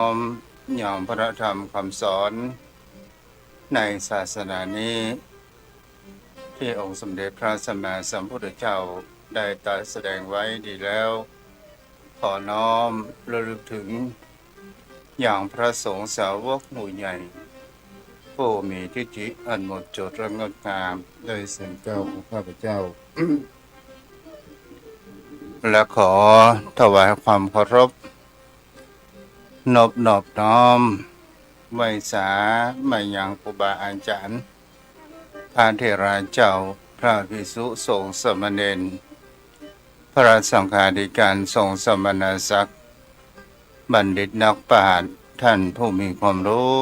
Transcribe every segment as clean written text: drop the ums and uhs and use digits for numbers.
น้อมอย่างพระธรรมคำสอนในศาสนานี้ที่องค์สมเด็จพระสัมมาสัมพุทธเจ้าได้ตรัสแสดงไว้ดีแล้วขอน้อมระลึกถึงอย่างพระสงฆ์สาวกหมู่ใหญ่ผู้มีทิฏฐิอันหมดจดและงดงามโดยเสียงเจ้าของข้าพเจ้า และขอถวายความเคารพนอบน้อมไหว้สามายังครูบาอาจารย์พระเถระเจ้าพระภิกษุสงฆ์สามเณรพระสังฆาธิการสงฆ์สมณศักดิ์บัณฑิตนักปราชญ์ท่านผู้มีความรู้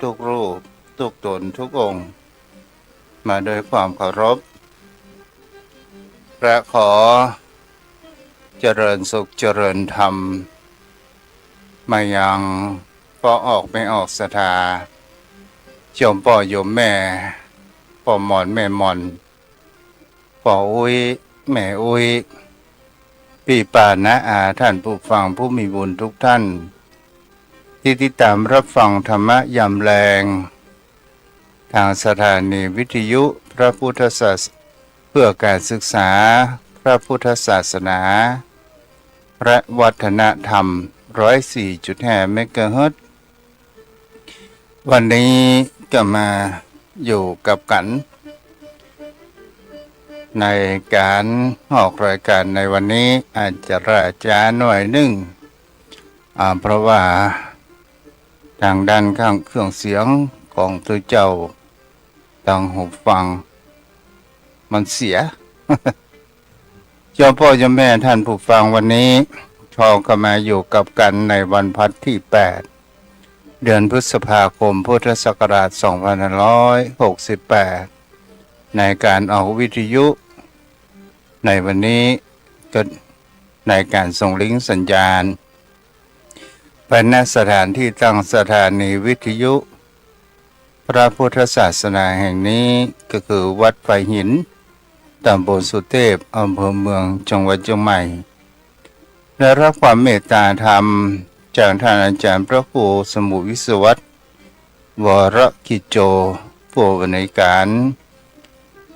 ทุกรูปทุกตนทุกองค์มาโดยความเคารพและขอเจริญสุขเจริญธรรมมายังพ่อออกไม่ออกศรัทธาโยมพ่อโยมแม่พ่อหมอนแม่หมอนพ่ออุ้ยแม่อุ้ยพี่ป่านะอาท่านผู้ฟังผู้มีบุญทุกท่านที่ติดตามรับฟังธรรมะยามแรงทางสถานีวิทยุพระพุทธศาสนาเพื่อการศึกษาพระพุทธศาสนาและวัฒนธรรม104.5 เมกะเฮิรตซ์วันนี้ก็มาอยู่กับกันในการออกรายการในวันนี้อาจจะราช้าหน่อยนึงเพราะว่าทางด้านข้างเครื่องเสียงของตัวเจ้าทางหูฟังมันเสีย เจ้าพ่อเจ้าแม่ท่านผู้ฟังวันนี้พอก็มาอยู่กับกันในวันพัดที่8เดือนพฤษภาคมพุทธศักราช2568ในการออกวิทยุในวันนี้ก็ในการส่งลิงก์สัญญาณไปณสถานที่ตั้งสถานีวิทยุพระพุทธศาสนาแห่งนี้ก็คือวัดไฟหินตำบลสุเทพอำเภอเมืองจังหวัดเชียงใหม่ได้รับความเมตตาธรรมจากท่านอาจารย์พระครูสมุวิศวัตรวรกิจโจผู้บริการ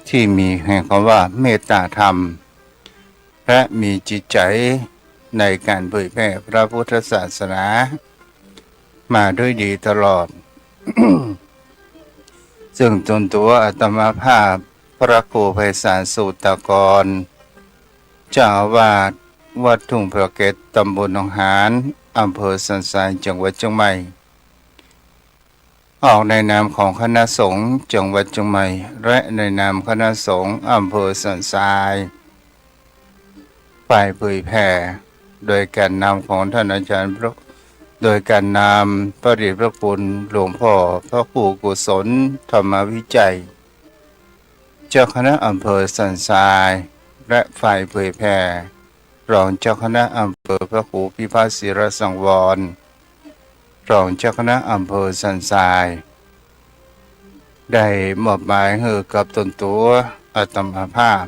ที่มีแห่งคำว่าเมตตาธรรมและมีจิตใจในการเผยแพร่พระพุทธศาสนามาด้วยดีตลอด ซึ่งตนตัวอาตมาภาพพระครูไพศาลสูตรกรเจ้าอาวาสวัดทุ่งพระเกศตำบลหนองหานอำเภอสันทรายจังหวัดเชียงใหม่ออกในนามของคณะสงฆ์จังหวัดเชียงใหม่และในนามคณะสงฆ์อำเภอสันทรายฝ่ายเผยแผ่โดยการนำของท่านอาจารย์โดยการนำพระเดชพระคุณหลวงพ่อพระครูกุศลธรรมวิจัยเจ้าคณะอำเภอสันทรายและฝ่ายเผยแผ่รองเจ้าคณะอำเภอพระครูพิพัฒน์ศิรสังวรรองเจ้าคณะอำเภอสันทรายได้มอบหมายให้กับตนตัวอาตมาภาพ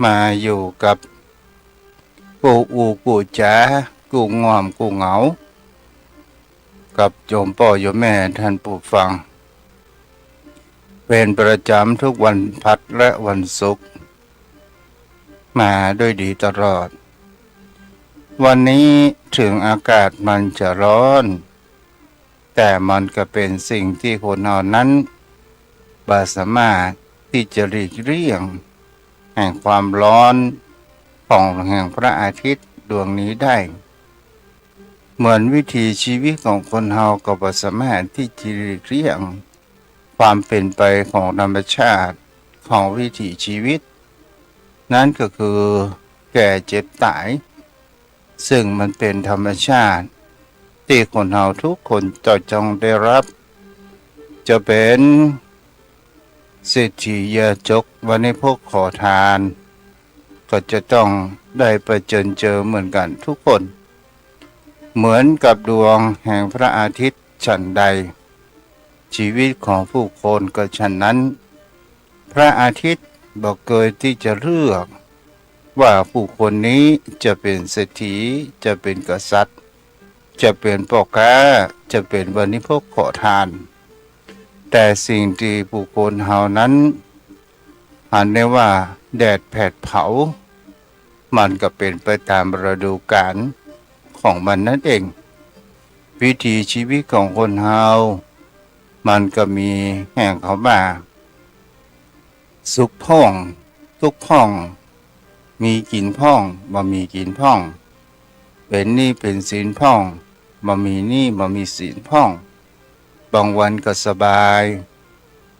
มาอยู่กับกูอูกูจ๋ากูงอมกูเหงากับโยมพ่อโยมแม่ท่านผู้ฟังเป็นประจำทุกวันพัดและวันศุกร์มาด้วยดีตลอดวันนี้ถึงอากาศมันจะร้อนแต่มันก็เป็นสิ่งที่คนเรานั้นบ่สามารถที่จะหลีกเลี่ยงแห่งความร้อนของแห่งพระอาทิตย์ดวงนี้ได้เหมือนวิถีชีวิตของคนเราก็บ่สามารถที่จะหลีกเลี่ยงความเป็นไปของธรรมชาติของวิถีชีวิตนั่นก็คือแก่เจ็บตายซึ่งมันเป็นธรรมชาติที่คนเราทุกคนจงได้รับจะเป็นเศรษฐียาจกวันนี้พวกขอทานก็จะต้องได้ประเจอเหมือนกันทุกคนเหมือนกับดวงแห่งพระอาทิตย์ฉันใดชีวิตของผู้คนก็ฉันนั้นพระอาทิตย์บอกเกิดที่จะเลือกว่าผู้คนนี้จะเป็นเศรษฐีจะเป็นกษัตริย์ จะเป็นพ่อค้าจะเป็นบริโภคขอทาน แต่สิ่งที่บุคคลเฮานั้นหันได้ว่าแดดแผดเผามันก็เป็นไปตามฤดูกาลของมันนั่นเองวิถีชีวิตของคนเฮามันก็มีแห่งเขามาสุขพ่องทุกข์พ่องมีกินพ่องบ่มีกินพ่องเป็นหนี้เป็นสินพ่องบ่มีหนี้บ่มีสินพ่องบางวันก็สบาย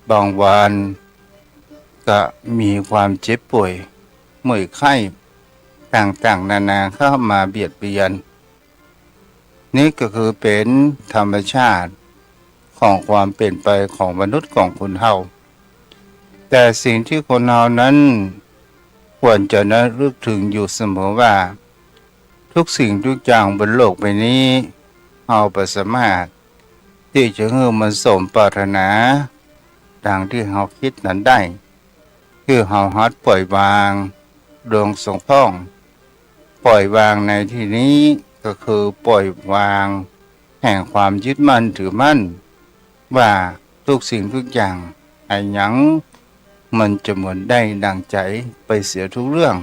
บางวันก็มีความเจ็บป่วยเมื่อยไข้ต่างๆนานาเข้ามาเบียดเบียนนี่ก็คือเป็นธรรมชาติของความเป็นไปของมนุษย์ของคนเฮาแต่สิ่งที่คนเฮานั้นควรจะระลึกถึงอยู่เสมอว่าทุกสิ่งทุกอย่างบนโลกใบนี้เฮาบ่สามารถที่จะให้มันสมปรารถนาดังที่เฮาคิดนั้นได้คือเฮาหัดปล่อยวางดวงสงพ้องปล่อยวางในที่นี้ก็คือปล่อยวางแห่งความยึดมั่นถือมั่นว่าทุกสิ่งทุกอย่างไอ้หยังมันจะเหมือนได้ดังใจไปเสียทุกเรื่อง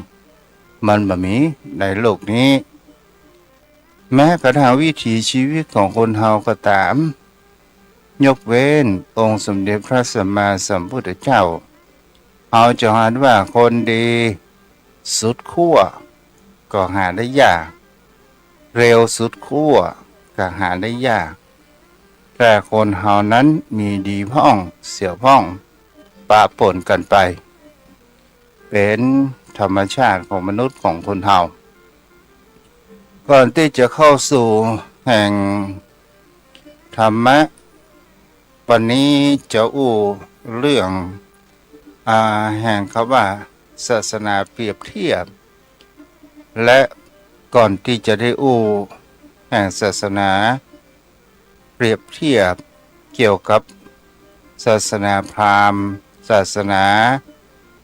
มันบ่มีในโลกนี้แม้กระทั่งวิถีชีวิตของคนเฮาก็ตามยกเว้นองค์สมเด็จพระสัมมาสัมพุทธเจ้าเอาจะหาว่าคนดีสุดขั้วก็หาได้ยากเร็วสุดขั้วก็หาได้ยากแต่คนเฮานั้นมีดีพ่องเสียพ่องปะปนกันไปเป็นธรรมชาติของมนุษย์ของคนเฮาก่อนที่จะเข้าสู่แห่งธรรมะวันนี้จะอู้เรื่องแห่งคำว่าศาสนาเปรียบเทียบและก่อนที่จะได้อู้แห่งศาสนาเปรียบเทียบเกี่ยวกับศาสนาพราหมณ์ศาสนา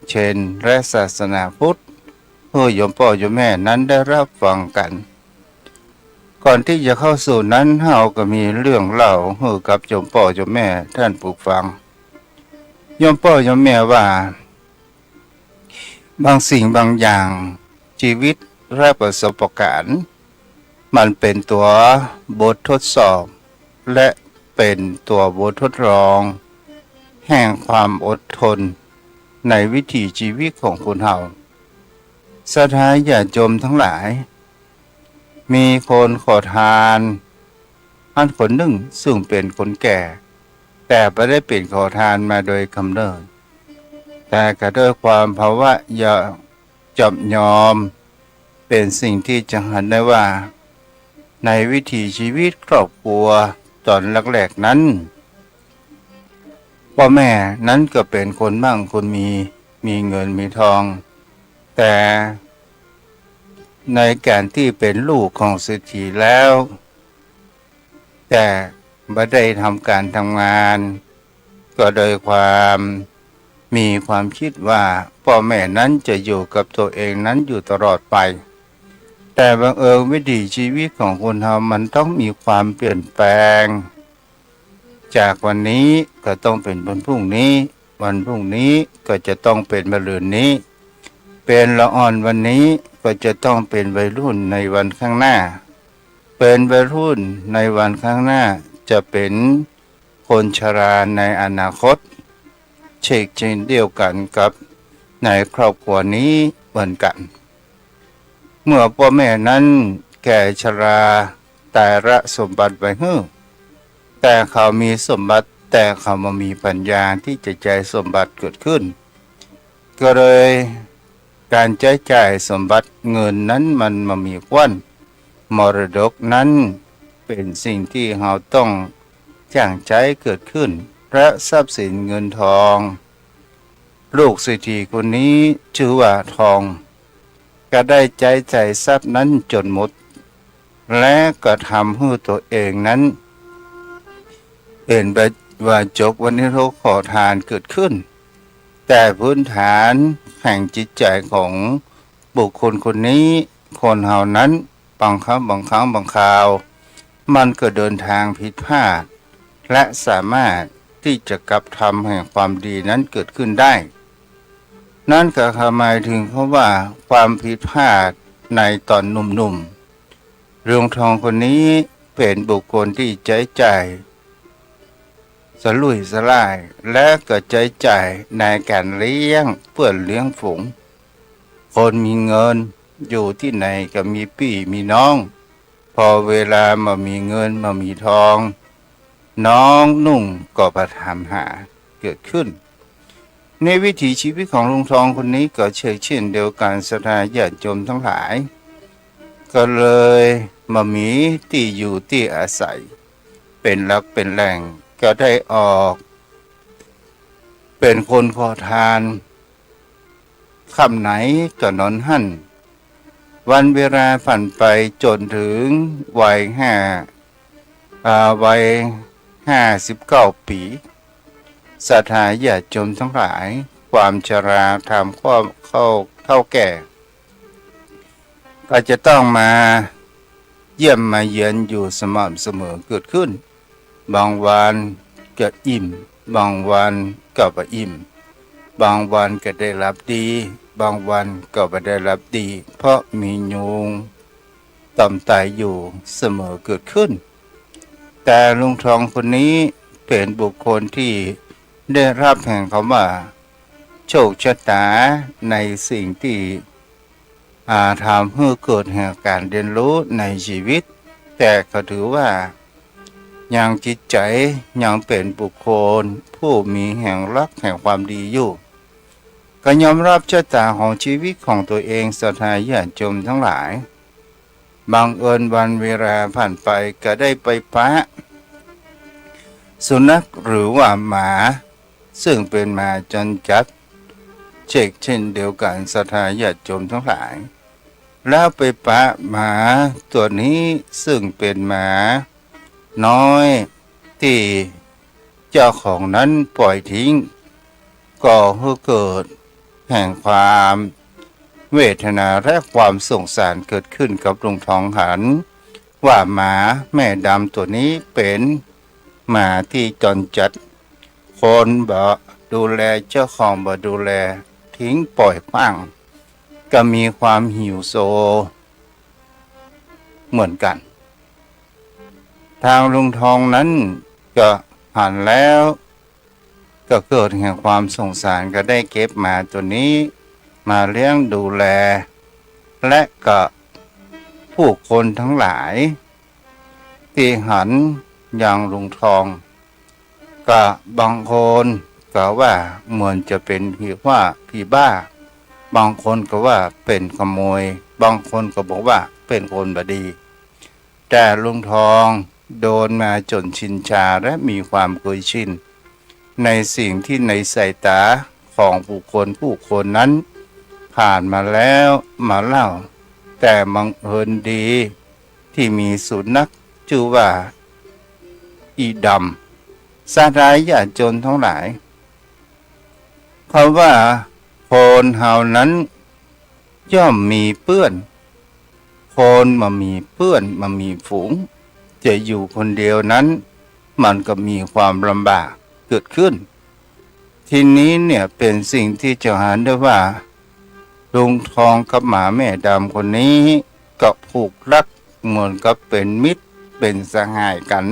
เชนและศาสนาพุทธเพื่อโยมพ่อโยมแม่นั้นได้รับฟังกันก่อนที่จะเข้าสู่นั้นเราก็มีเรื่องเล่าให้กับโยมพ่อโยมแม่ท่านผู้ฟังโยมพ่อโยมแม่ว่าบางสิ่งบางอย่างชีวิตและประสบการณ์มันเป็นตัวบททดสอบและเป็นตัวบททดลองแห่งความอดทนในวิถีชีวิตของคนเฮาศรัทธาญาติโยมทั้งหลายมีคนขอทานท่านคนหนึ่งซึ่งเป็นคนแก่แต่ไม่ได้เป็นขอทานมาโดยกำเนิดแต่ก็ด้วยความภาวะจอบยอมเป็นสิ่งที่จะเห็นได้ว่าในวิถีชีวิตครอบครัวตอนแรกๆนั้นพ่อแม่นั้นก็เป็นคนมั่งคนมีเงินมีทองแต่ในการที่เป็นลูกของเศรษฐีแล้วแต่ไม่ได้ทำการทำงานก็โดยความมีความคิดว่าพ่อแม่นั้นจะอยู่กับตัวเองนั้นอยู่ตลอดไปแต่บังเอิญวิถีชีวิตของคนเรามันต้องมีความเปลี่ยนแปลงจากวันนี้ก็ต้องเป็นวันพรุ่งนี้วันพรุ่งนี้ก็จะต้องเป็นมะรืนนี้เป็นละอ่อนวันนี้ก็จะต้องเป็นวัยรุ่นในวันข้างหน้าเป็นวัยรุ่นในวันข้างหน้าจะเป็นคนชราในอนาคตเช่นเดียวกันกับในครอบครัวนี้เหมือนกันเมื่อพ่อแม่นั้นแก่ชราแต่ละสมบัติไว้ให้แต่เขามีสมบัติแต่เขาไม่มีปัญญาที่จะใจสมบัติเกิดขึ้นก็เลยการใช้จ่ายสมบัติเงินนั้นมันมามีควันมรดกนั้นเป็นสิ่งที่เราต้องจ้างใช้เกิดขึ้นและทรัพย์สินเงินทองลูกเศรษฐีคนนี้ชื่อว่าทองก็ได้ใจใจทรัพย์นั้นจนหมดและก็ทำให้ตัวเองนั้นเป็นแบบว่าจบวันนี้เราขอทานเกิดขึ้นแต่พื้นฐานแห่งจิตใจของบุคคลคนนี้คนเหล่านั้นบางครั้งบางคราว มันก็เดินทางผิดพลาดและสามารถที่จะกลับทำแห่งความดีนั้นเกิดขึ้นได้ นั่นก็หมายถึงเขาว่าความผิดพลาดในตอนหนุ่มๆเรืองทองคนนี้เป็นบุคคลที่ใจใจสลุยสลายและก็ใจใจในการเลี้ยงเพื่อนเลี้ยงฝูงคนมีเงินอยู่ที่ไหนก็มีพี่มีน้องพอเวลามามีเงินมามีทองน้องนุ่งก็ประทามหาเกิดขึ้นในวิถีชีวิตของลุงทองคนนี้ก็เช่นเดียวกันศรัทธาญาติโยมทั้งหลายก็เลยมามีที่อยู่ที่อาศัยเป็นหลักเป็นแหล่งก็ได้ออกเป็นคนขอทานคำไหนก็นอนหั่นวันเวลาผ่านไปจนถึงวัย59 ปีศรัทธาญาติโยมทั้งหลายความชราทำความเข้าแก่ก็จะต้องมาเยี่ยมมาเยือนอยู่สม่ำเสมอเกิดขึ้นบางวันก็อิ่มบางวันก็ไม่อิ่มบางวันก็ได้รับดีบางวันก็ไม่ได้รับดีเพราะมียุงต่ำตายอยู่เสมอเกิดขึ้นแต่ลุงทองคนนี้เป็นบุคคลที่ได้รับแห่งคำว่าโชคชะตาในสิ่งที่ทำให้เกิดแห่งการเรียนรู้ในชีวิตแต่ก็ถือว่ายังจิตใจยังเป็นบุคคลผู้มีแห่งรักแห่งความดีอยู่ก็ยอมรับชะตาของชีวิตของตัวเองศรัทธาญาติโยมทั้งหลายบังเอิญวันเวลาผ่านไปก็ได้ไปปะสุนัขหรือว่าหมาซึ่งเป็นหมาจรจัดเช่นเดียวกันศรัทธาญาติโยมทั้งหลายแล้วไปปะหมาตัวนี้ซึ่งเป็นหมาน้อยที่เจ้าของนั้นปล่อยทิ้งก่อให้เกิดแห่งความเวทนาและความสงสารเกิดขึ้นกับลุงทองหันว่าหมาแม่ดำตัวนี้เป็นหมาที่จรจัดคนบ่ดูแลเจ้าของบ่ดูแลทิ้งปล่อยขว้างก็มีความหิวโซเหมือนกันทางลุงทองนั้นก็หันแล้วก็เกิดแห่งความสงสารก็ได้เก็บหมาตัวนี้มาเลี้ยงดูแลและก็ผู้คนทั้งหลายที่หันอย่างลุงทองก็บางคนก็ว่าเหมือนจะเป็นผีบ้าบางคนก็ว่าเป็นขโมยบางคนก็บอกว่าเป็นคนบดีแต่ลุงทองโดนมาจนชินชาและมีความเคยชินในสิ่งที่ในสายตาของผู้คนนั้นผ่านมาแล้วมาเล่าแต่บังเอิญดีที่มีสุนัขชื่อว่าอีดำสาธารญาติโยมทั้งหลายเขาว่าคนเฮานั้นย่อมมีเปื้อนคนมามีเปื้อนมามีฝูงจะอยู่คนเดียวนั้นมันก็มีความลำบากเกิดขึ้นทีนี้เนี่ยเป็นสิ่งที่จะหาได้ว่าลุงทองกับหมาแม่ดำคนนี้ก็ผูกรักเหมือนกับเป็นมิตรเป็นสหายกัน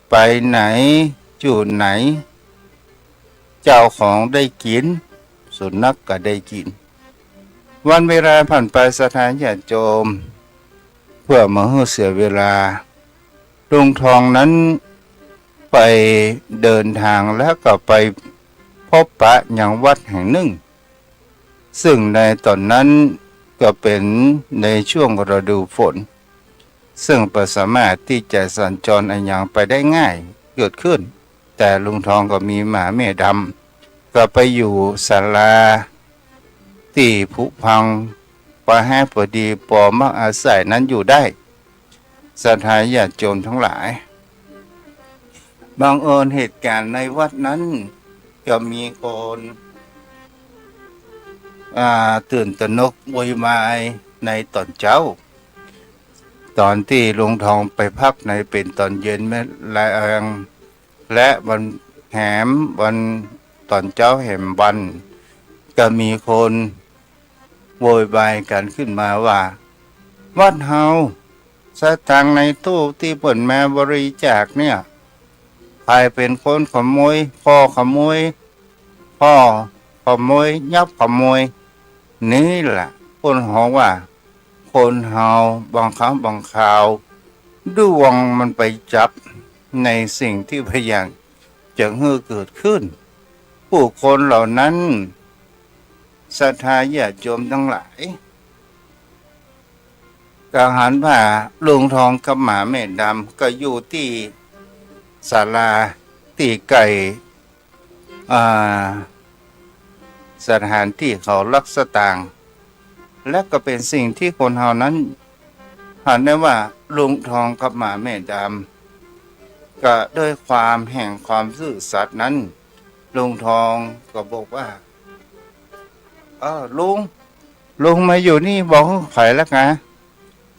ไปไหนอยู่ไหนเจ้าของได้กินสุนัขก็ได้กินวันเวลาผ่านไปศรัทธาญาติโยมเพื่อมาให้เสียเวลาลุงทองนั้นไปเดินทางแล้วก็ไปพบปะยังวัดแห่งหนึ่งซึ่งในตอนนั้นก็เป็นในช่วงฤดูฝนซึ่งประสามารถที่จะสัญจรอันยังไปได้ง่ายเกิดขึ้นแต่ลุงทองก็มีหมาแม่ดำก็ไปอยู่ศาลาที่ผุพังปะแห้พอดีปอมักอาศัยนั้นอยู่ได้ศรัทธาญาติโยมทั้งหลายบางเอิญเหตุการณ์ในวัดนั้นก็มีคนตื่นตระหนกโวยวายในตอนเช้า ตอนที่ลุงทองไปพักในเป็นตอนเย็นแม่แรงและวันแหมวันตอนเจ้าแหมวันก็มีคนโวยวายกันขึ้นมาว่าวัดเฮาสตางค์ในตู้ที่เปิ่นแม่บริจาคเนี่ยใครเป็นคนขโมยพ่อขโมยพ่อขโมยยับขโมยนี่แหละคนหอว่าคนเฮาบางครั้งบางคราวดวงมันไปจับในสิ่งที่พยายามจะให้เกิดขึ้นผู้คนเหล่านั้นศรัทธาญาติโยมทั้งหลายก็หันว่าลุงทองกับหมาแม่ดำก็อยู่ที่ศาลาที่ไก่สถานที่เขารักสตางค์และก็เป็นสิ่งที่คนเฮานั้นหันได้ว่าลุงทองกับหมาแม่ดำก็ด้วยความแห่งความซื่อสัตย์นั้นลุงทองก็บอกว่าลุงมาอยู่นี่บอกให้ไผแล้วไง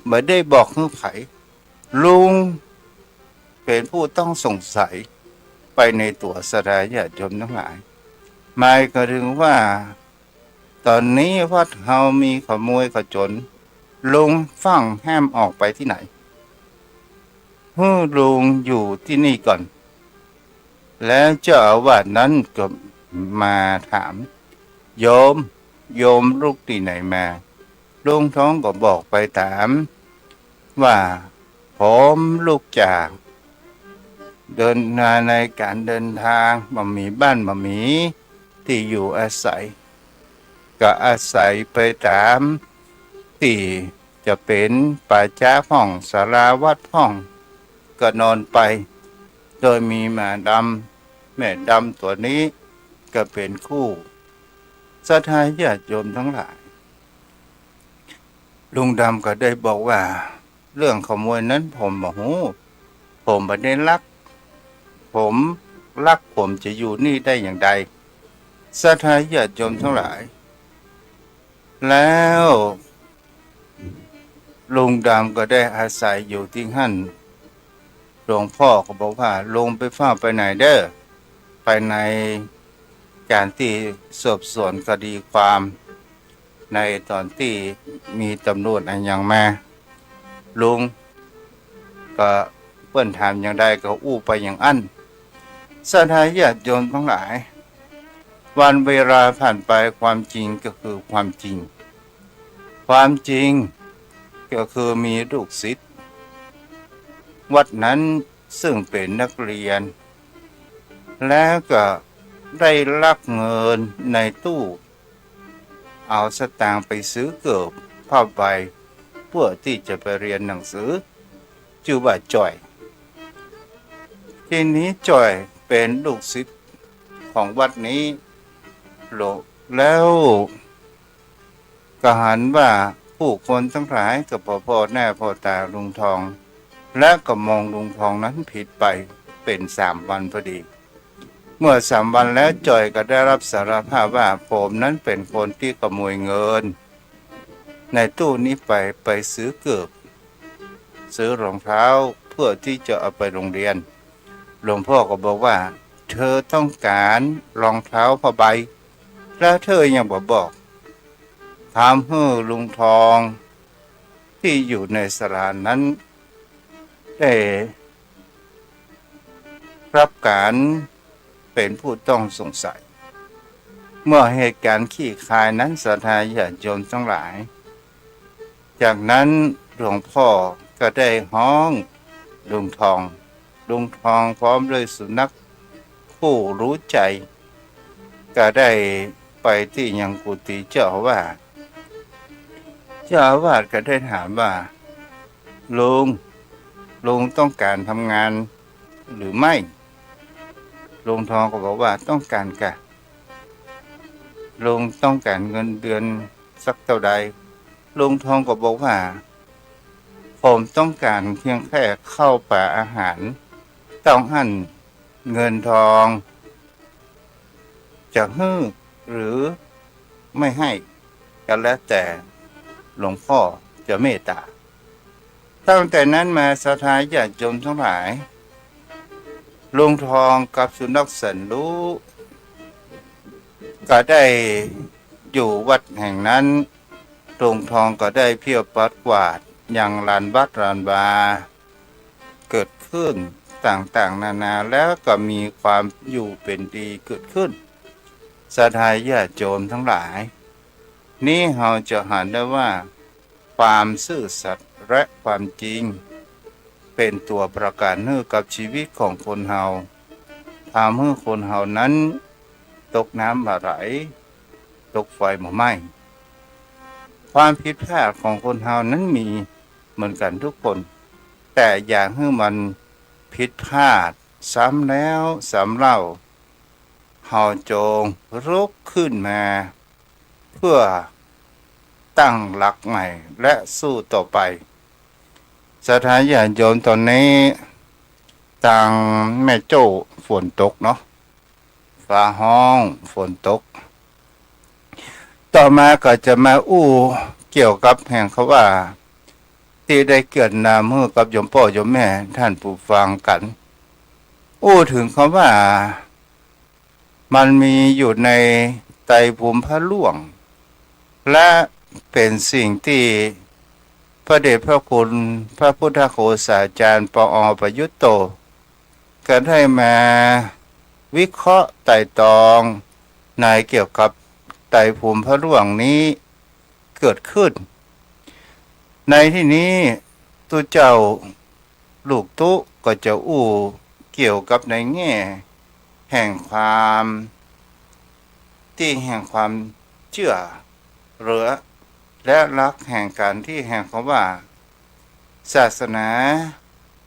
ไม่ได้บอกให้ไผลุงเป็นผู้ต้องสงสัยไปในตัวสดายญาติโยมทั้งหลายหมายก็ถึงว่าตอนนี้วัดเฮามีขโมยขจรลุงฟังห้ามออกไปที่ไหนลุงอยู่ที่นี่ก่อนแล้วเจ้าอาวาสนั้นก็มาถามโยมลูกที่ไหนมาลุงท้องก็บอกไปถามว่าผมลูกจากเดินทางในการเดินทางมามีบ้านมามีที่อยู่อาศัยก็อาศัยไปตามที่จะเป็นป่าช้าห้องศาลาวัดห้องก็นอนไปโดยมีหมาดำแม่ดำตัวนี้ก็เป็นคู่ศรัทธาญาติโยมทั้งหลายลุงดำก็ได้บอกว่าเรื่องขโมยนั้นผมบอกโหผมไม่ได้ลักผมจะอยู่นี่ได้อย่างใดศรัทธาญาติโยมทั้งหลายแล้วลุงดำก็ได้อาศัยอยู่ที่หั่นหลวงพ่อก็บอกว่าลงไปเฝ้าไปไหนเด้อไปในการที่สอบสวนคดีความในตอนที่มีตำรวจอะไรอย่างมาลุงก็เปิ้นถามอย่างใดก็อู้ไปอย่างอั้นศรัทธาญาติโยมทั้งหลายวันเวลาผ่านไปความจริงก็คือความจริงความจริงก็คือมีลูกศิษย์วัดนั้นซึ่งเป็นนักเรียนแล้วก็ได้ลักเงินในตู้เอาสตางค์ไปซื้อเกือบผ้าใบเพื่อที่จะไปเรียนหนังสือชื่อว่าจ่อยทีนี้จ่อยเป็นลูกศิษย์ของวัดนี้แล้วก็หันว่าผู้คนทั้งหลายกับพ่อแม่พ่อตาลุงทองและก็มองลุงทองนั้นผิดไปเป็น3 วันพอดีเมื่อ3 วันแล้วจ่อยก็ได้รับสารภาพว่าผมนั้นเป็นคนที่ขโมยเงินในตู้นี้ไปซื้อเกือบซื้อรองเท้าเพื่อที่จะเอาไปโรงเรียนหลวงพ่อก็บอกว่าเธอต้องการรองเท้าผ้าใบแล้วเธอยังบอกถามให้ลุงทองที่อยู่ในศาลานั้นได้รับการเป็นผู้ต้องสงสัยเมื่อเหตุการณ์ขี้คายนั้นศรัทธาญาติโยมทั้งหลายจากนั้นหลวงพ่อก็ได้ฮ้องลุงทองพร้อมด้วยสุนัขผู้รู้ใจก็ได้ไปที่ยังกุฏิเจ้าอาวาสก็ได้ถามว่าลุงต้องการทำงานหรือไม่ลุงทองก็บอกว่าต้องการค่ะลุงต้องการเงินเดือนสักเท่าใดลุงทองก็บอกว่าผมต้องการเพียงแค่ข้าวปลาอาหารต้องหั่นเงินทองจะให้หรือไม่ให้ก็แล้วแต่หลวงพ่อจะเมตตา ตั้งแต่นั้นมาศรัทธาญาติโยมทั้งหลายลุงทองกับสุนัขแสนรู้ก็ได้อยู่วัดแห่งนั้นลุงทองก็ได้เพียวปัดกวาดอย่างลานวัดลานวาเกิดขึ้นต่างๆนานาแล้วก็มีความอยู่เป็นดีเกิดขึ้นศรัทธาญาติโยมทั้งหลายนี่เราจะเห็นได้ว่าความซื่อสัตย์และความจริงเป็นตัวประกันให้กับชีวิตของคนเฮาทำให้คนเฮานั้นตกน้ำบ่ไหลตกไฟบ่ไหม้ความผิดพลาดของคนเฮานั้นมีเหมือนกันทุกคนแต่อย่างให้มันผิดพลาดซ้ำแล้วซ้ำเล่าเฮาจงลุกขึ้นมาเพื่อตั้งหลักใหม่และสู้ต่อไปสถานญาติโยมตอนนี้ต่างแม่โจ้ฝนตกเนาะฟ้าห้องฝนตกต่อมาก็จะมาเกี่ยวกับแห่งเขาว่าที่ได้เกิดนามเมื่อกับโยมพ่อโยมแม่ท่านผู้ฟังกันถึงเขาว่ามันมีอยู่ในไตรภูมิพระล่วงและเป็นสิ่งที่พระเดชพระคุณพระพุทธโฆษาจารย์ปอ.ประยุตโตก็ได้มาวิเคราะห์ไต่ตองในเกี่ยวกับไตรภูมิพระล่วงนี้เกิดขึ้นในที่นี้ตัวเจ้าลูกตุก็จะเกี่ยวกับในแง่แห่งความที่แห่งความเชื่อหรือและรักแห่งการที่แห่งคำว่าศาสนา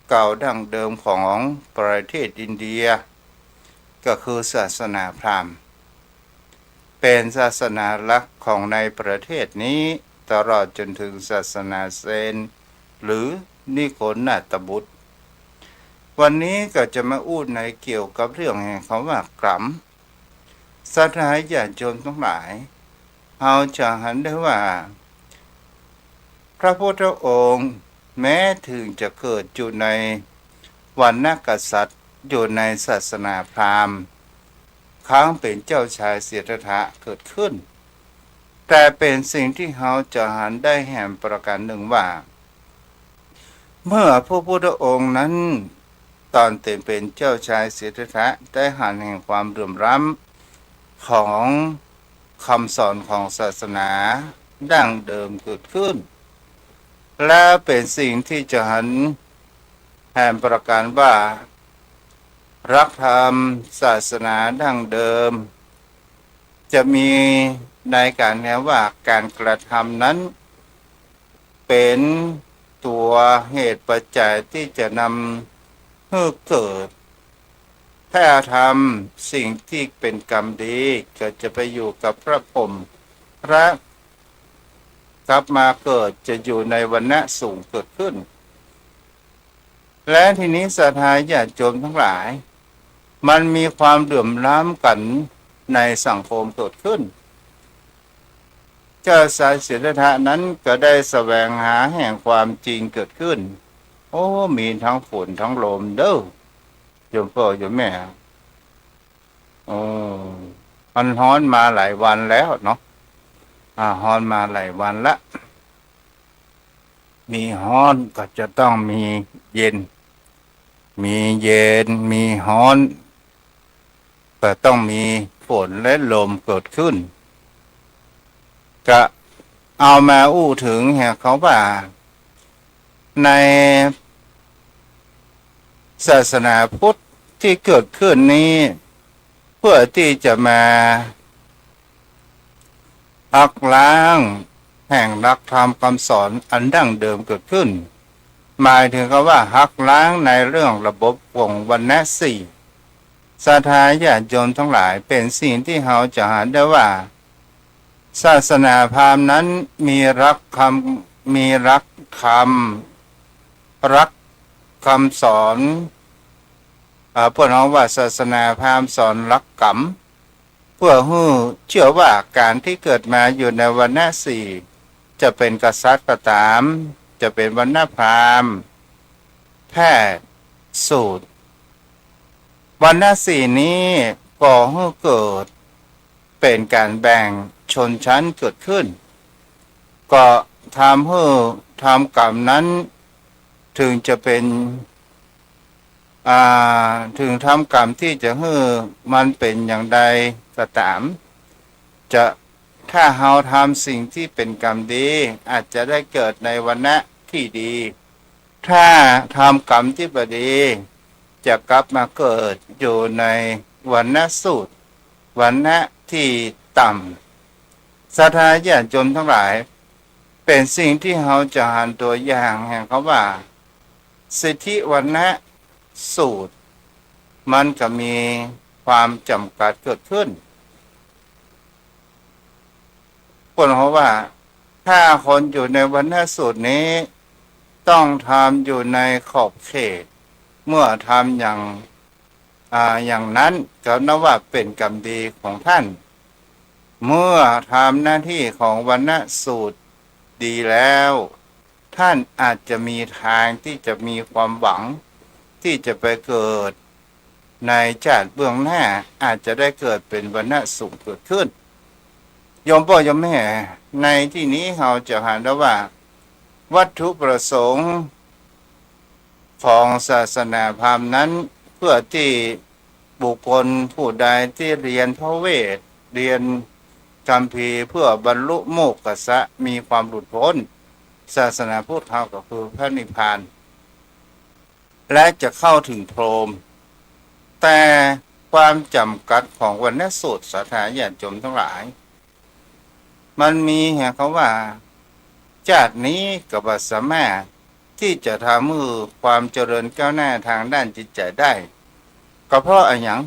เก่าดั้งเดิมของประเทศอินเดียก็คือศาสนาพราหมณ์เป็นศาสนาหลักของในประเทศนี้ตลอดจนถึงศาสนาเซนหรือนิโคนาตบุตรวันนี้ก็จะมาในเกี่ยวกับเรื่องแห่งคำว่ากลัมศรัทธาญาติโยมทั้งหลายเราจะเห็นได้ว่าพระพุทธองค์แม้ถึงจะเกิดอยู่ในวรรณกษัตริย์อยู่ในศาสนาพราหมณ์ครั้งเป็นเจ้าชายสิทธัตถะเกิดขึ้นแต่เป็นสิ่งที่เราจะเห็นได้แห่งประการหนึ่งว่าเมื่อพระพุทธองค์นั้นตอนเป็นเจ้าชายสิทธัตถะได้หันแห่งความเหลื่อมล้ำของคำสอนของศาสนาดั้งเดิมเกิดขึ้นและเป็นสิ่งที่จะหันแห่งประการว่ารักธรรมศาสนาดั้งเดิมจะมีในการแนวว่าการกระทำนั้นเป็นตัวเหตุปัจจัยที่จะนำให้เกิดถ้าทำสิ่งที่เป็นกรรมดีก็จะไปอยู่กับพระพรหมพระกลับมาเกิดจะอยู่ในวรรณะสูงเกิดขึ้นและทีนี้ศรัทธาญาติโยมทั้งหลายมันมีความเหลื่อมล้ำกันในสังคมเกิดขึ้นเจ้าชายสิทธัตถะนั้นก็ได้แสวงหาแห่งความจริงเกิดขึ้นมีทั้งฝนทั้งลมเด้อโยมพ่อโยมแม่มันฮ้อนมาหลายวันแล้วเนาะฮ้อนมาหลายวันละมีฮ้อนก็จะต้องมีเย็นมีฮ้อนก็ต้องมีฝนและลมเกิดขึ้นก็เอามาถึงแห่งเขาว่าในศาสนาพุทธที่เกิดขึ้นนี้เพื่อที่จะมาหักล้างแห่งหลักธรรมคำสอนอันดั้งเดิมเกิดขึ้นหมายถึงคำว่าหักล้างในเรื่องระบบวงวรรณะสี่ศรัทธาญาติโยมทั้งหลายเป็นสิ่งที่เราจะเห็นได้ว่าศาสนาพราหมณ์นั้นมีรักคำสอนพวกน้องว่าศาสนาพราหมณ์สอนรักกรรมเพื่อให้เชื่อว่าการที่เกิดมาอยู่ในวรรณะสี่จะเป็นกษัตริย์ก็ตาม จะเป็นวรรณพราหมณ์แพทย์สูตรวรรณสี่นี้ก่อให้เกิดเป็นการแบ่งชนชั้นเกิดขึ้นก็ทำให้ทำกรรมนั้นถึงจะเป็นถึงทำกรรมที่จะให้มันเป็นอย่างใดก็ตามจะถ้าเราทำสิ่งที่เป็นกรรมดีอาจจะได้เกิดในวรรณะที่ดีถ้าทำกรรมที่บดีจะกลับมาเกิดอยู่ในวรรณะสูตรวรรณะที่ต่ำศรัทธาญาติโยมทั้งหลายเป็นสิ่งที่เราจะหันตัวอย่างแห่งเขาว่าสิทธิวรรณะสูตรมันก็มีความจำกัดเกิดขึ้นคนเขาว่าถ้าคนอยู่ในวรรณสูตรนี้ต้องทำอยู่ในขอบเขตเมื่อทำอย่างนั้นก็นับว่าเป็นกรรมดีของท่านเมื่อทำหน้าที่ของวรรณสูตรดีแล้วท่านอาจจะมีทางที่จะมีความหวังที่จะไปเกิดในชาติเบื้องหน้าอาจจะได้เกิดเป็นวรรณสูตรเกิดขึ้นโยมพ่อโยมแม่ในที่นี้เราจะเห็นได้ว่าวัตถุประสงค์ของศาสนาพราหมณ์นั้นเพื่อที่บุคคลผู้ใดที่เรียนพระเวทเรียนคัมภีร์เพื่อบรรลุโมกขสะมีความหลุดพ้นศาสนาพุทธเราก็คือพระนิพพานและจะเข้าถึงพรหมแต่ความจำกัดของวรรณสูตรศรัทธาญาติโยมทั้งหลายมันมีแห่งเขาว่าชาตินี้ก็บ่สามารถที่จะทำให้ความเจริญก้าวหน้าทางด้านจิตใจได้ก็เพราะอย่าง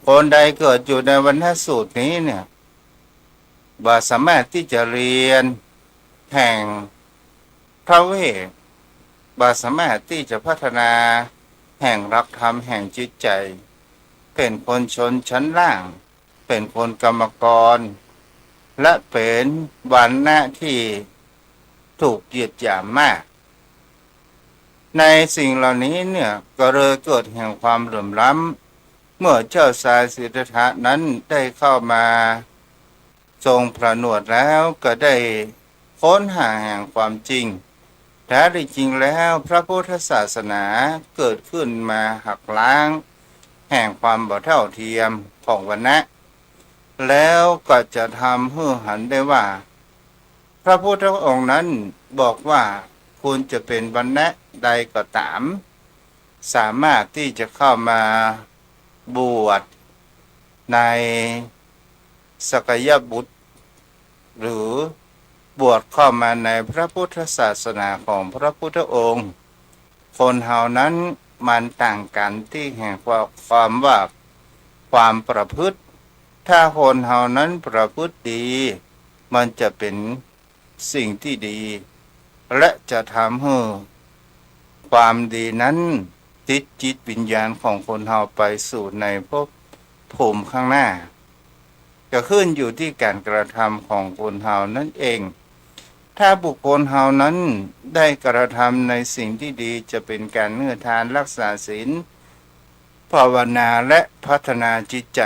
คนใดเกิดอยู่ในวรรณสูตรนี้เนี่ยบ่สามารถที่จะเรียนแห่งพระเวทบ่สามารถที่จะพัฒนาแห่งหลักธรรมแห่งจิตใจเป็นคนชนชั้นล่างเป็นคนกรรมกรและเป็นวรรณะที่ถูกเหยียดหยามมากในสิ่งเหล่านี้เนี่ยก็เลยเกิดแห่งความเหลื่อมล้ำเมื่อเจ้าชายสิทธัตถะนั้นได้เข้ามาทรงผนวดแล้วก็ได้ค้นหาแห่งความจริงแท้จริงแล้วพระพุทธศาสนาเกิดขึ้นมาหักล้างแห่งความบ่เท่าเทียมของวรรณะแล้วก็จะทำให้หันได้ว่าพระพุทธองค์นั้นบอกว่าคุณจะเป็นวรรณะใดก็ตามสามารถที่จะเข้ามาบวชในสกยบุตรหรือบวชเข้ามาในพระพุทธศาสนาของพระพุทธองค์คนเหล่านั้นมันต่างกันที่แห่งความว่าความประพฤติถ้าคนเหล่านั้นประพฤติดีมันจะเป็นสิ่งที่ดีและจะทำให้ความดีนั้นติดจิตวิญญาณของคนเราไปสู่ในภพภูมิข้างหน้าก็ขึ้นอยู่ที่การกระทำของคนเรานั่นเองถ้าบุคคลเรานั้นได้กระทำในสิ่งที่ดีจะเป็นการเนื้อทานรักษาศีลภาวนาและพัฒนาจิตใจ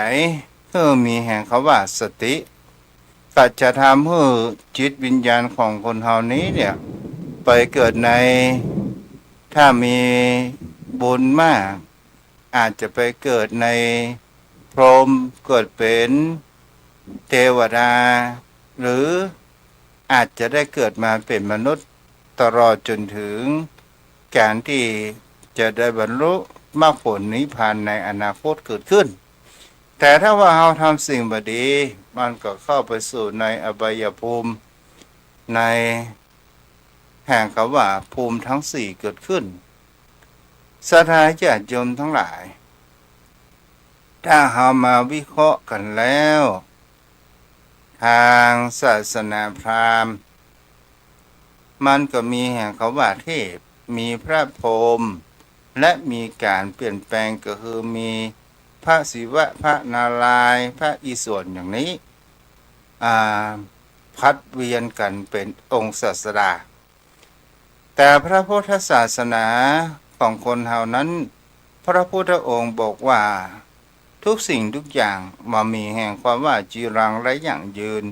เพื่อมีแห่งเขาว่าสติก็จะทำให้จิตวิญญาณของคนเรานี้เนี่ยไปเกิดในถ้ามีบุญมากอาจจะไปเกิดในพรหมเกิดเป็นเทวดาหรืออาจจะได้เกิดมาเป็นมนุษย์ตลอดจนถึงการที่จะได้บรรลุมรรคผลนิพพานในอนาคตเกิดขึ้นแต่ถ้าว่าเราทำสิ่งบดีมันก็เข้าไปสู่ในอบายภูมิในแห่งคำว่าภูมิทั้งสี่เกิดขึ้นศรัทธาญาติโยมทั้งหลายถ้าเรามาวิเคราะห์กันแล้วทางศาสนาพราหมณ์มันก็มีแห่งเขาว่าเทพมีพระพรหมและมีการเปลี่ยนแปลงก็คือมีพระศิวะพระนารายณ์พระอิศวรอย่างนี้พัดเวียนกันเป็นองค์ศาสดา แต่พระพุทธศาสนาของคนเฮานั้นพระพุทธองค์บอกว่าทุกสิ่งทุกอย่างมามีแห่งความว่าจีรังและอย่างยืน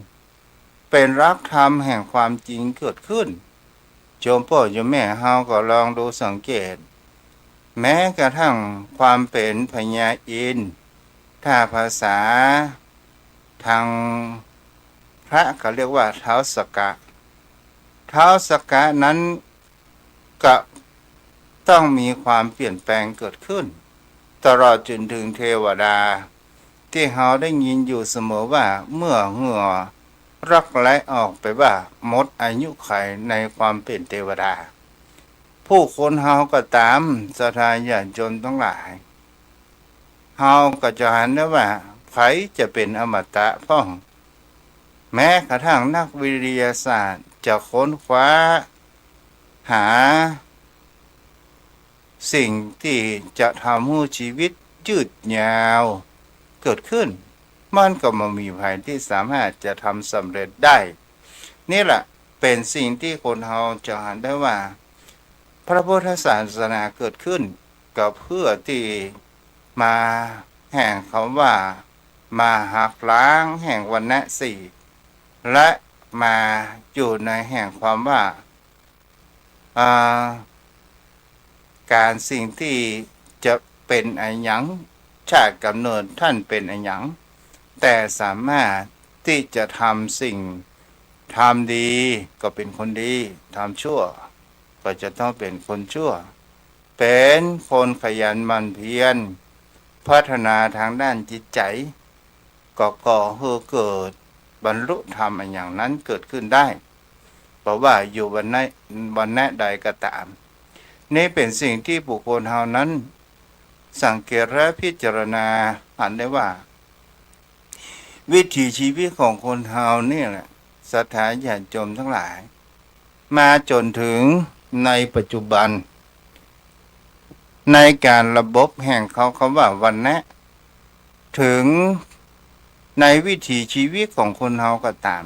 เป็นรักธรรมแห่งความจริงเกิดขึ้นโยมพ่อโยมแม่เฮาก็ลองดูสังเกตแม้กระทั่งความเป็นพญาอินทร์ถ้าภาษาทางพระก็เรียกว่าท้าวสกะท้าวสกะนั้นก็ต้องมีความเปลี่ยนแปลงเกิดขึ้นตลอดจนถึงเทวดาที่เราได้ยินอยู่เสมอว่าเมื่อเหงื่อรักไหลออกไปว่าหมดอายุไขในความเป็นเทวดาผู้คนเฮาก็ตามศรัทธาญาติโยมทั้งหลายเฮาก็จะเห็นได้ว่าไผจะเป็นอมตะพ้องแม้กระทั่งนักวิทยาศาสตร์จะค้นคว้าหาสิ่งที่จะทำให้ชีวิตยืดยาวเกิดขึ้นมันก็มามีภัยที่สามารถจะทำสำเร็จได้นี่แหละเป็นสิ่งที่คนเราจะเห็นได้ว่าพระพุทธศาสนาเกิดขึ้นก็เพื่อที่มาแห่งคำว่ามาหักล้างแห่งวรรณะสี่และมาอยู่ในแห่งความว่าการสิ่งที่จะเป็นอันหยังชาติกำเนิดท่านเป็นอันหยังแต่สามารถที่จะทำสิ่งทำดีก็เป็นคนดีทำชั่วก็จะต้องเป็นคนชั่วเป็นคนขยันหมั่นเพียรพัฒนาทางด้านจิตใจก็ก่อให้เกิดบรรลุธรรมอันอย่างนั้นเกิดขึ้นได้เพราะว่าอยู่วันณะใดก็ตามนี่เป็นสิ่งที่บุคคลเฮานั้นสังเกตและพิจารณาเห็นได้ว่าวิถีชีวิตของคนเฮานี่แหละศรัทธาญาติโยมทั้งหลายมาจนถึงในปัจจุบันในการระบบแห่งเขาคำว่าวันนะถึงในวิถีชีวิตของคนเฮาก็ตาม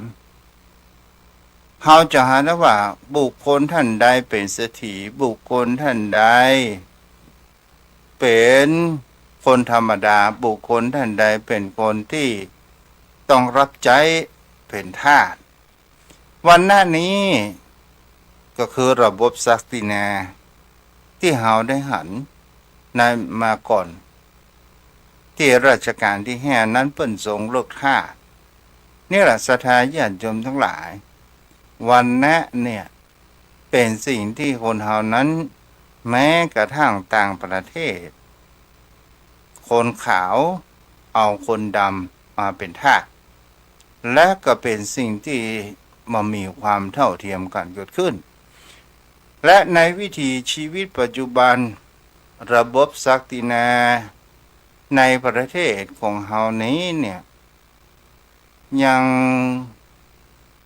เฮาจะหาได้ว่าบุคคลท่านใดเป็นเศรษฐีบุคคลท่านใดเป็นคนธรรมดาบุคคลท่านใดเป็นคนที่ต้องรับใช้เป็นทาสวันหน้านี้ก็คือระบบศักดินาที่เฮาได้หันในมาก่อนที่ราชการที่5นั้นเปิ้นทรงเลิกทาสนี่แหละศรัทธาญาติโยมทั้งหลายวันนะเนี่ยเป็นสิ่งที่คนเฮานั้นแม้กระทั่งต่างประเทศคนขาวเอาคนดำมาเป็นทาสและก็เป็นสิ่งที่มามีความเท่าเทียมกันเกิดขึ้นและในวิถีชีวิตปัจจุบันระบบศักดินาในประเทศของเฮานี้เนี่ยยัง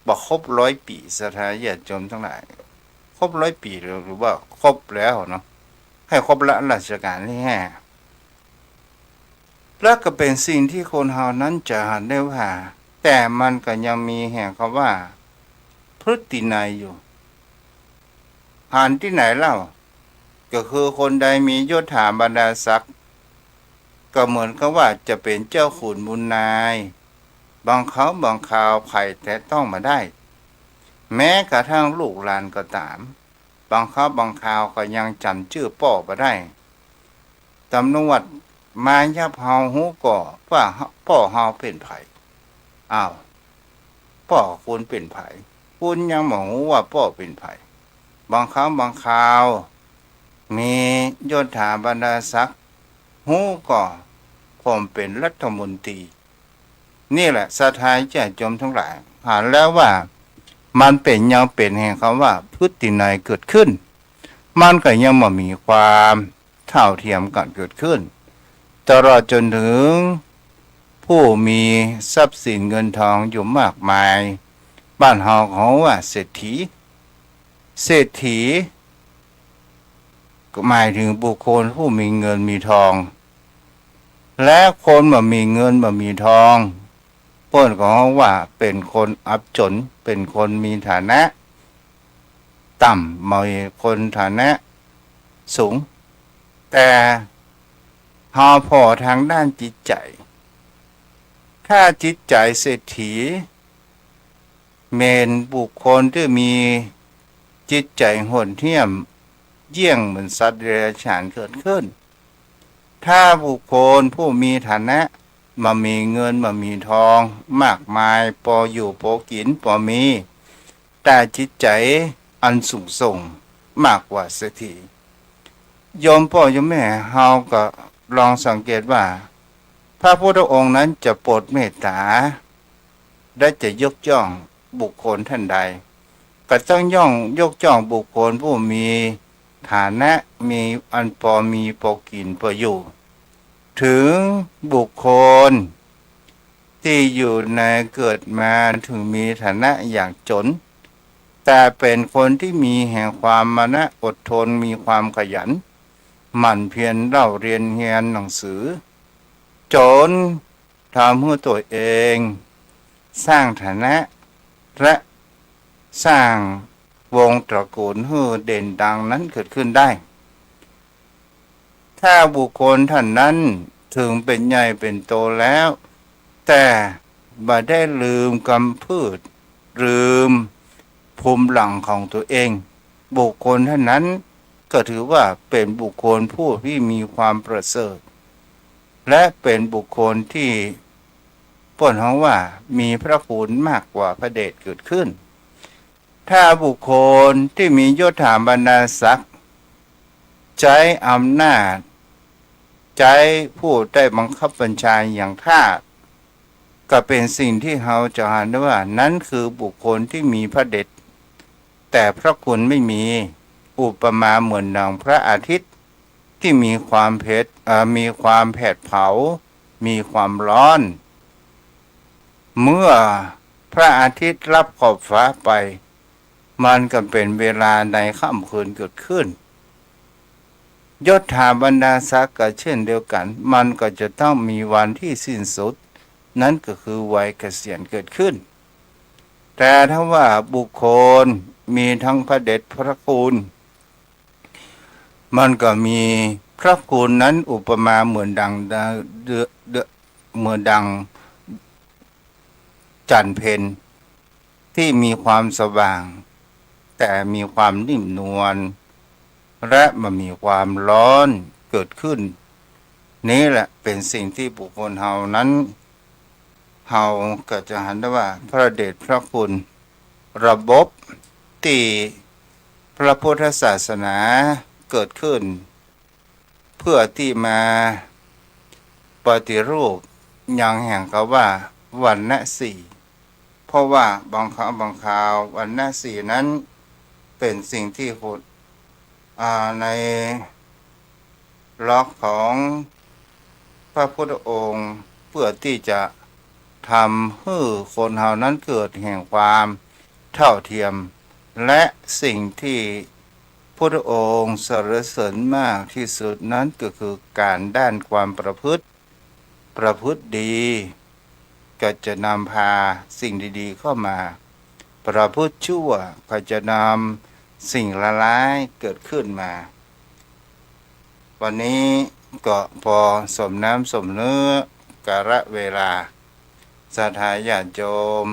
บ่ครบ100 ปีศรัทธาญาติโยมทั้งหลายครบ100 ปีหรือว่าครบแล้วเนาะให้ครบละราชการที่5แล้วก็เป็นสิ่งที่คนเฮานั้นจะเห็นได้ว่าแต่มันก็ยังมีแห่งคำว่าพฤตินัยอยู่ผ่านที่ไหนเล่าก็คือคนใดมียศถาบรรดาศักดิ์ก็เหมือนกับว่าจะเป็นเจ้าขุนบุญนายบางเขาบางคราวไผ่แต่ต้องมาได้แม้กระทั่งลูกหลานก็ตามบางเขาบางคราวก็ยังจำชื่อพ่อมาได้ตำรวจมายับเฮาหูก่อว่าพ่อเฮาเป็นไผ่อ้าวพ่อคุณเป็นไผ่คุณยังบ่ฮู้ว่าพ่อเป็นไผ่บางครั้งบางคราวมียศถาบรรดาศักดิ์ฮู้ก่อผมเป็นรัฐมนตรีนี่แหละศรัทธาญาติโยมทั้งหลายหาแล้วว่ามันเป็นยังเป็นแห่งคำว่าพฤตินัยเกิดขึ้นมันก็ยังบ่มีความเท่าเทียมกันเกิดขึ้นตลอดจนถึงผู้มีทรัพย์สินเงินทองอยู่มากมายบ้านเฮาเขาว่าเศรษฐีก็หมายถึงบุคคลผู้มีเงินมีทองและคนบ่มีเงินบ่มีทองเพิ่นก็ว่าเป็นคนอับจนเป็นคนมีฐานะ ต่ำมีคนฐานะสูงแต่หอพอทางด้านจิตใจถ้าจิตใจเศรษฐีเมนบุคคลที่มีจิตใจโหดเหี้ยมเยี่ยงเหมือนสัตว์เดรัจฉานเกิดขึ้นถ้าบุคคลผู้มีฐานะมามีเงินมามีทองมากมายพออยู่พอกินพอมีแต่จิตใจอันสูงส่งมากกว่าเศรษฐีโยมพ่อโยมแม่เฮาก็ลองสังเกตว่าพระพุทธองค์นั้นจะโปรดเมตตาและจะยกย่องบุคคลท่านใดก็ต้องยกย่องบุคคลผู้มีฐานะมีอันพอมีพอกินพออยู่ถึงบุคคลที่อยู่ในเกิดมาถึงมีฐานะอย่างจนแต่เป็นคนที่มีแห่งความมานะอดทนมีความขยันหมั่นเพียรเล่าเรียนเรียนหนังสือจนทำให้ตัวเองสร้างฐานะและสร้างวงตระกูลให้เด่นดังนั้นเกิดขึ้นได้ถ้าบุคคลท่านนั้นถึงเป็นใหญ่เป็นโตแล้วแต่บ่ได้ลืมกำพืชลืมภูมิหลังของตัวเองบุคคลท่านนั้นก็ถือว่าเป็นบุคคลผู้ที่มีความประเสริฐและเป็นบุคคลที่ป่นของว่ามีพระคุณมากกว่าพระเดชเกิดขึ้นถ้าบุคคลที่มียศถาบรรดาศักดิ์ใช้อำนาจใช้ผู้ได้บังคับบัญชาอย่างทาสก็เป็นสิ่งที่เราจะเห็นได้ว่านั้นคือบุคคลที่มีพระเดชแต่พระคุณไม่มีอุปมาเหมือนดังพระอาทิตย์ที่มีความมีความแผดเผามีความร้อนเมื่อพระอาทิตย์รับขอบฟ้าไปมันก็เป็นเวลาในค่ำคืนเกิดขึ้นยศถาบรรดาศักดิ์ก็เช่นเดียวกันมันก็จะต้องมีวันที่สิ้นสุดนั่นก็คือวัยเกษียณเกิดขึ้นแต่ถ้าว่าบุคคลมีทั้งพระเดชพระคุณมันก็มีพระคุณนั้นอุปมาเหมือนดังเหมือนดังจันทร์เพ็ญที่มีความสว่างแต่มีความนิ่มนวลและมันมีความร้อนเกิดขึ้นนี้แหละเป็นสิ่งที่บุคคลเฮานั้นเฮาก็จะเห็นได้ว่าพระเดชพระคุณระบบที่พระพุทธศาสนาเกิดขึ้นเพื่อที่มาปฏิรูปอย่างแห่งเขาว่าวรรณะสี่เพราะว่าบางครั้งบางคราววรรณะสี่นั้นเป็นสิ่งที่โหดในล็อกของพระพุทธองค์เพื่อที่จะทำให้คนเฮานั้นเกิดแห่งความเท่าเทียมและสิ่งที่พุทธองค์สรรเสริญมากที่สุดนั้นก็คือการด้านความประพฤติดีก็จะนำพาสิ่งดีๆเข้ามาประพฤติชั่วก็จะนำสิ่งร้ายๆเกิดขึ้นมาวันนี้ก็พอสมน้ำสมเนื้อกาละเวลาศรัทธาญาติโยม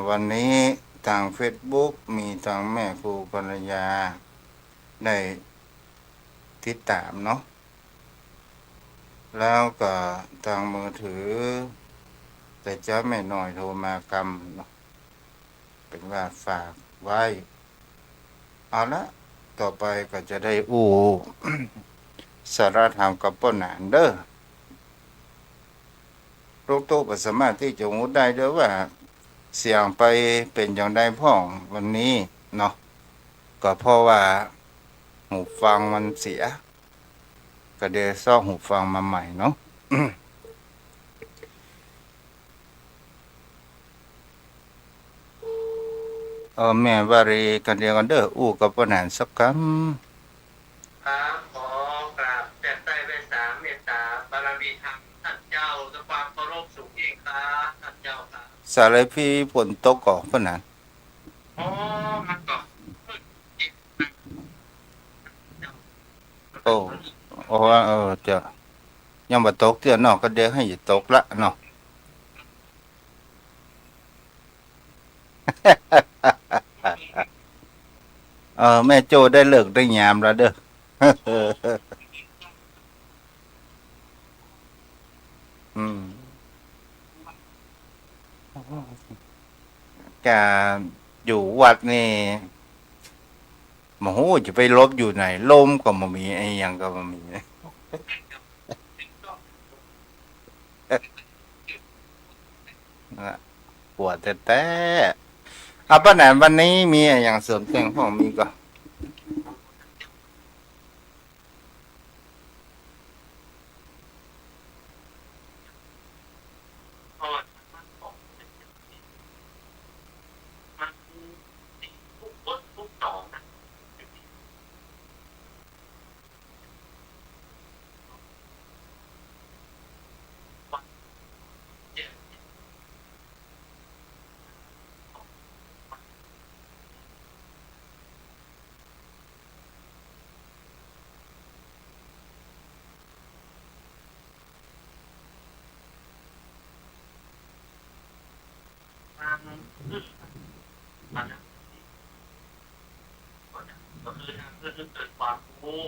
วันนี้ทาง Facebook มีทางแม่ครูภรรยาได้ติดตามเนาะแล้วก็ทางมือถือแต่จะไม่น้อยโทรมากรรมเนาะเป็นว่าฝากไว้เอาละต่อไปก็จะได้สารธรรมกับป้นหนานเด้อลูกโตก็สามารถที่จะรู้ได้เด้อว่าเสียงไปเป็นอย่างใดพ่องวันนี้เนาะก็เพราะว่าหูฟังมันเสียก็เดี๋ยวซ่อหูฟังมาใหม่เนาะ แม่วารีกันเดียวกันเด้อกับป้นหนานสักคครับขอกราบแต่ใต้เวสาเมตตาบารมีธรรมท่านเจ้าด้วยความเคารพสูงยิ่งครับท่านเจ้าครับำสารพี่ฝนตกก่อป้นหนานอ๋อมันก็ โอ้โอ้เจ้ายังบ่ตกเตือนเนาะก็เดี๋ยวให้ตกละเนาะ แม่โจ้ได้เลิกได้ยามแล้วเด้อ อืมการอยู่วัดนี่โมโหจะไปลบอยู่ไหนลมก็บ่มีไอ้หยังก็บ่มี ปวดแต่เอาป้าแหนมวันนี้มีไอ้หยังเสริมแต่งของมีก็เพราะว่ามันออกมันทุกบททุกดอกนะเจ็บมันมันก็คือทำเพื่อเกิดความรู้